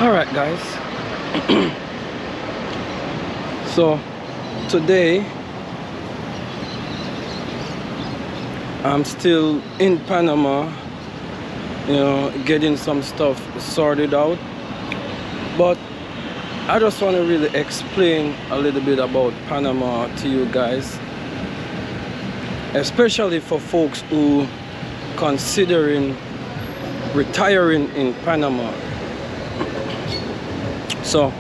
All right, guys. So today I'm still in Panama, getting some stuff sorted out, but I just want to really explain a little bit about Panama to you guys, especially for folks who considering retiring in Panama. So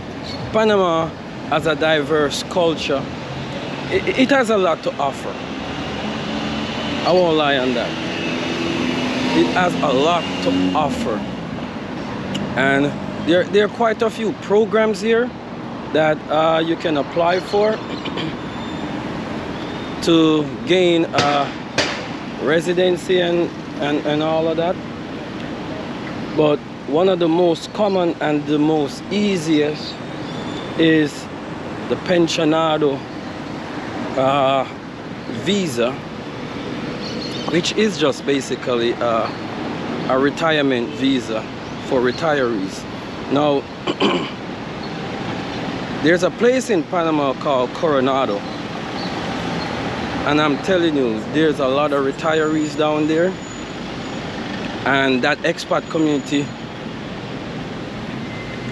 Panama has a diverse culture. It has a lot to offer. I won't lie on that. It has a lot to offer. And there are quite a few programs here that you can apply for to gain residency and all of that. But one of the most common and the most easiest is the pensionado visa, which is just basically a retirement visa for retirees. Now, there's a place in Panama called Coronado, and I'm telling you, there's a lot of retirees down there, and that expat community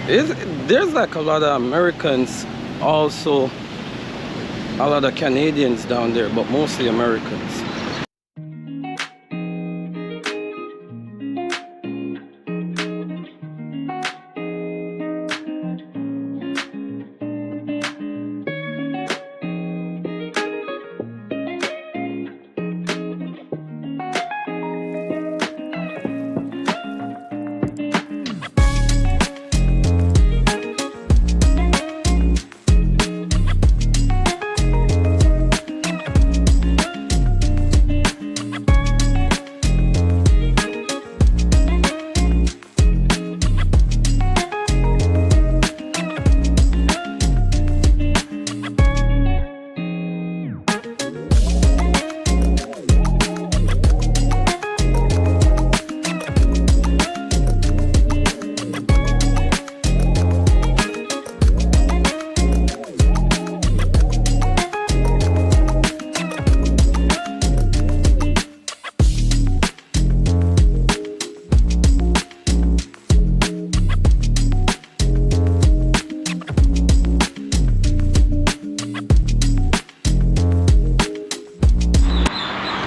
there's like a lot of Americans, also a lot of Canadians down there, but mostly Americans.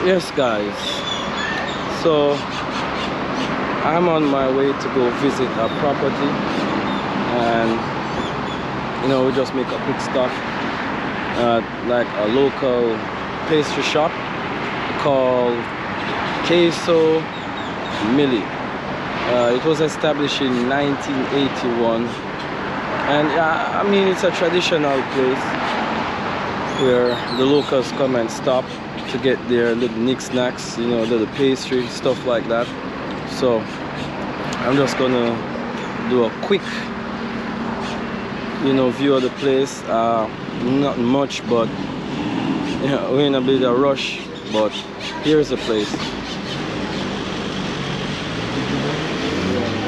Yes, guys, so I'm on my way to go visit a property, and we just make a quick stop at like a local pastry shop called Queso Milli. It was established in 1981, and I mean, it's a traditional place where the locals come and stop to get their little knickknacks, little pastry, stuff like that. So I'm just gonna do a quick, view of the place. Not much, but we're in a bit of a rush. But here's the place.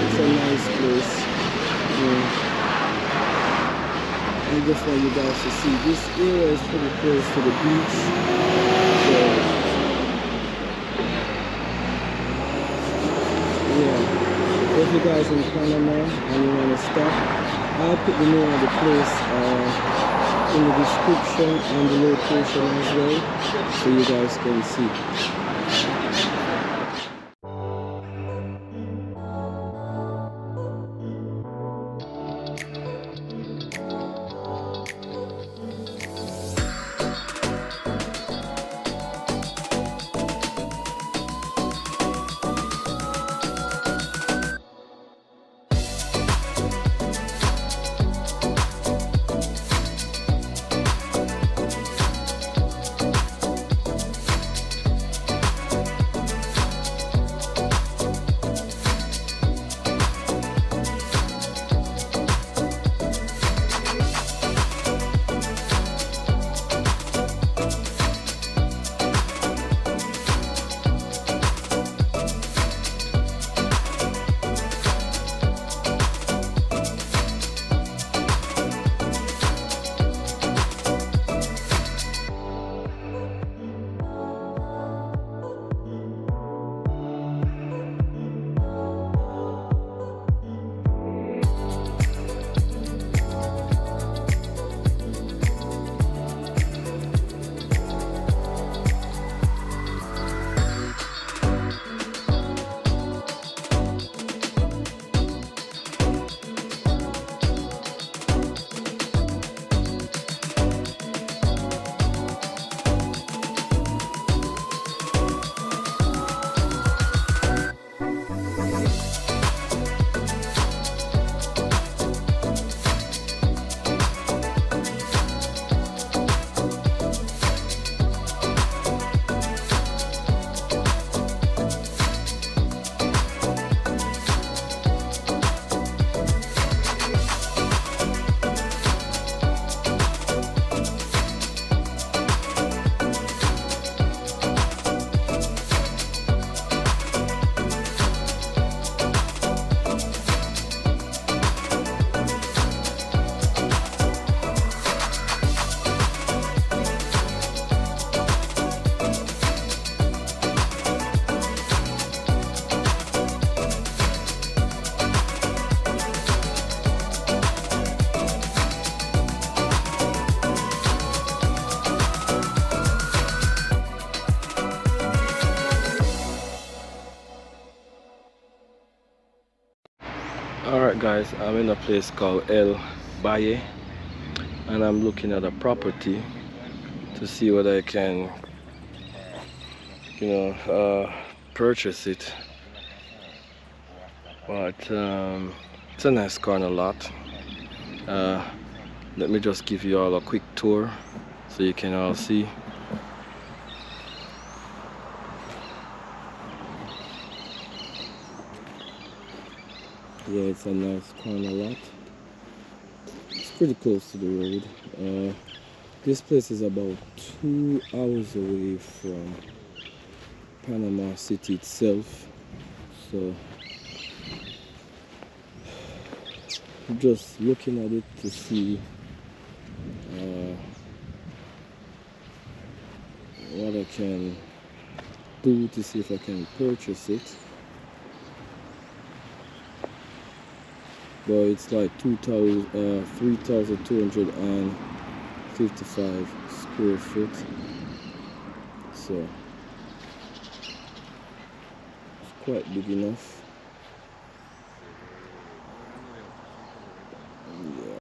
It's a nice place. I just want you guys to see this area is pretty close to the beach. So, yeah, if you guys in Panama and you want to stop, I'll put the name of the place in the description and the location as well, so you guys can see. Alright guys, I'm in a place called El Valle and I'm looking at a property to see whether I can, purchase it. But it's a nice corner lot. Uh, let me just give you all a quick tour so you can all see. Yeah, it's a nice corner lot. It's pretty close to the road. This place is about 2 hours away from Panama City itself. So I'm just looking at it to see what I can do to see if I can purchase it. But it's like 3,255 square foot. So it's quite big enough. Yeah.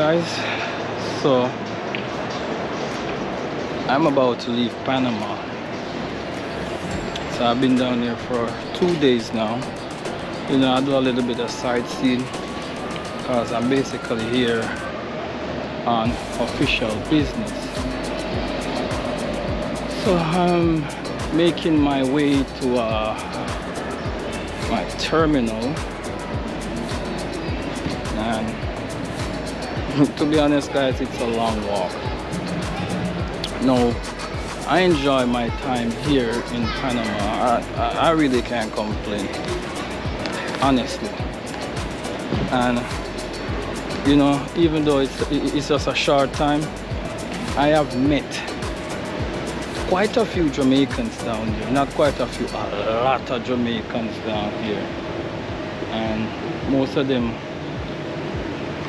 guys, so I'm about to leave Panama. So I've been down here for 2 days now. You know, I do a little bit of sightseeing because I'm basically here on official business. So I'm making my way to my terminal, and to be honest guys, it's a long walk. No, I enjoy my time here in Panama. I really can't complain, honestly. And you know, even though it's just a short time, I have met quite a few Jamaicans down here. Not quite a few, a lot of Jamaicans down here. And most of them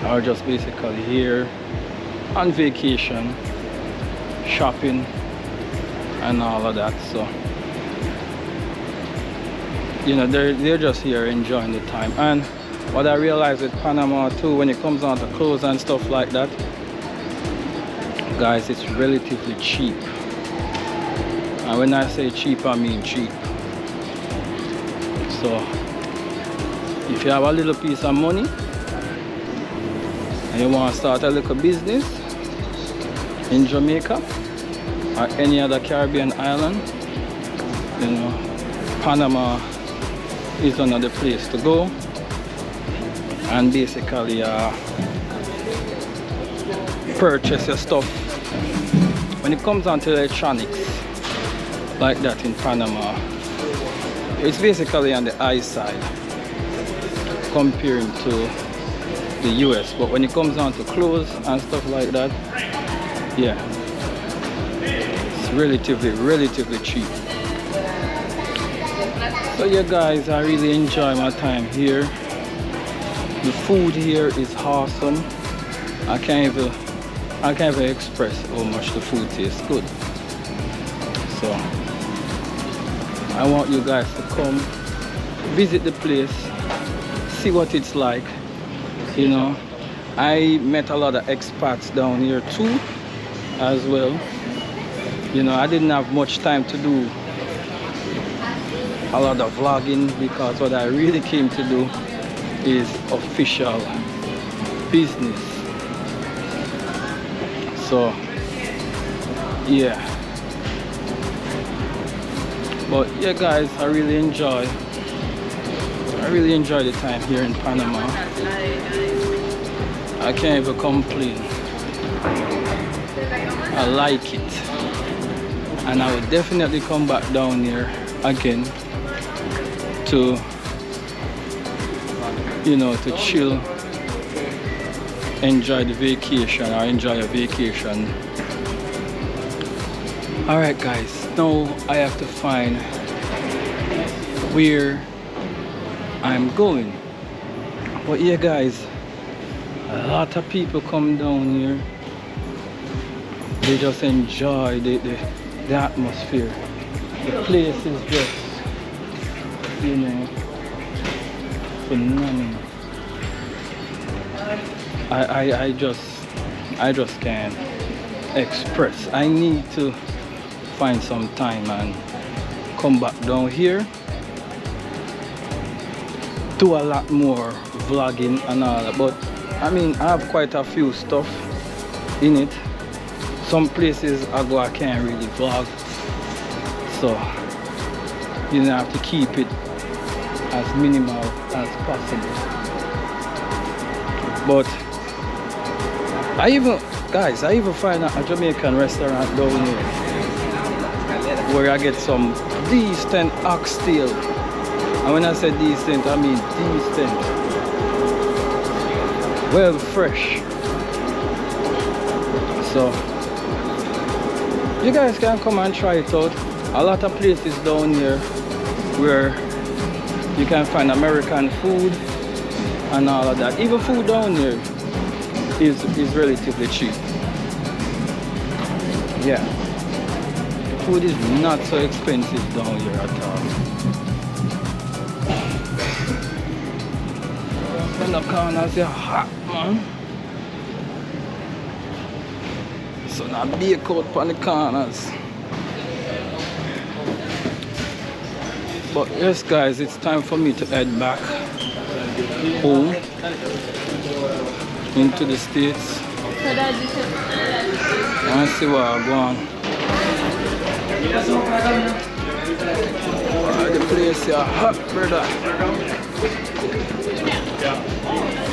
are just basically here on vacation, shopping and all of that. So you know, they're just here enjoying the time. And what I realized with Panama too, when it comes down to clothes and stuff like that, guys, it's relatively cheap. And when I say cheap, I mean cheap. So if you have a little piece of money and you want to start a little business in Jamaica or any other Caribbean island, you know, Panama is another place to go. And basically purchase your stuff. When it comes down to electronics like that in Panama, it's basically on the high side comparing to the US. But when it comes down to clothes and stuff like that, yeah, it's relatively cheap. So yeah guys, I really enjoy my time here. The food here is awesome. I can't even express how much the food tastes good. So I want you guys to come visit the place, see what it's like. You know, I met a lot of expats down here too as well. You know, I didn't have much time to do a lot of vlogging because what I really came to do is official business. So yeah, but yeah guys, I really enjoy the time here in Panama. I can't even complain. I like it, and I will definitely come back down here again to, you know, to chill, enjoy the vacation, or enjoy a vacation. Alright guys, now I have to find where I'm going. But yeah guys, a lot of people come down here. They just enjoy the atmosphere. The place is just, you know, phenomenal. I just can't express. I need to find some time and come back down here, do a lot more vlogging and all that. But I mean, I have quite a few stuff in it. Some places I can't really vlog, so you know, I have to keep it as minimal as possible. But I even find a Jamaican restaurant down here where I get some decent oxtail. And when I say decent, I mean decent. Well fresh. So you guys can come and try it out. A lot of places down here where you can find American food and all of that. Even food down here is relatively cheap. Yeah, food is not so expensive down here at all. In the corners are hot, man. So now bake out on the corners. But yes guys, it's time for me to head back home into the States. And see where I'm going. The place here hot, brother.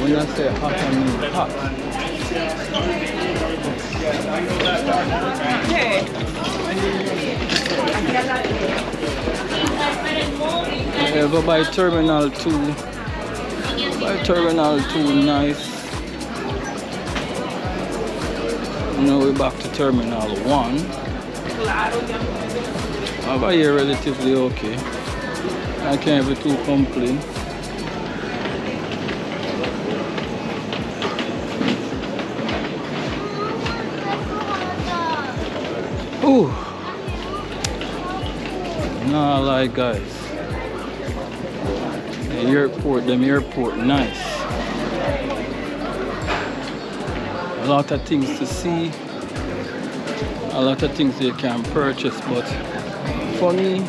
When I say hot, I mean hot. Yeah, go by Terminal 2. By Terminal 2, nice. Now we're back to Terminal 1. Over here relatively okay. I can't be too complain. Ooh. Nah, like guys. The airport, nice. A lot of things to see, a lot of things you can purchase, but for me,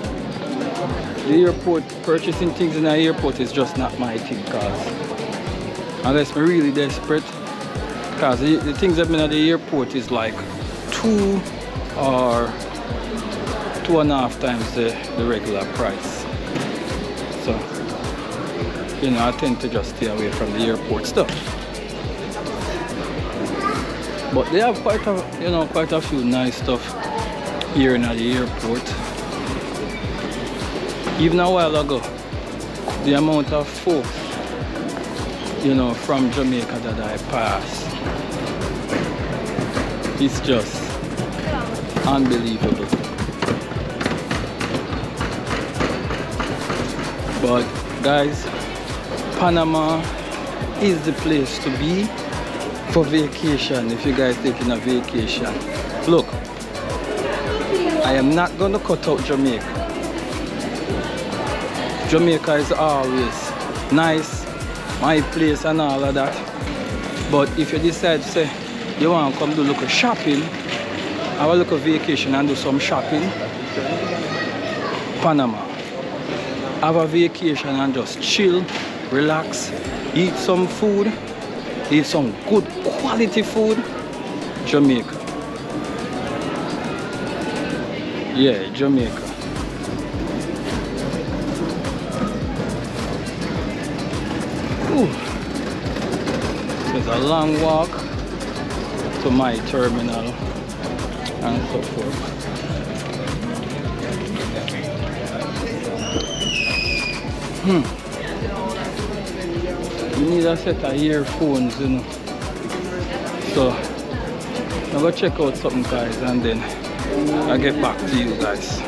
the airport, purchasing things in the airport is just not my thing, cause unless I'm really desperate, cause the things I've been at the airport is like 2 or 2.5 times the regular price. So, you know, I tend to just stay away from the airport stuff. But they have quite a few nice stuff here in the airport. Even a while ago, the amount of folks, you know, from Jamaica that I pass, it's just unbelievable. But guys, Panama is the place to be for vacation if you guys taking a vacation. Look, I am not going to cut out Jamaica. Jamaica is always nice, my place and all of that. But if you decide to say you want to come do a little shopping, have a little vacation and do some shopping, Panama. Have a vacation and just chill, relax, eat some food, eat some good quality food, Jamaica. Yeah, Jamaica. Ooh. It's a long walk to my terminal and so forth. You need a set of earphones, you know. So I'm gonna check out something guys and then I'll get back to you guys.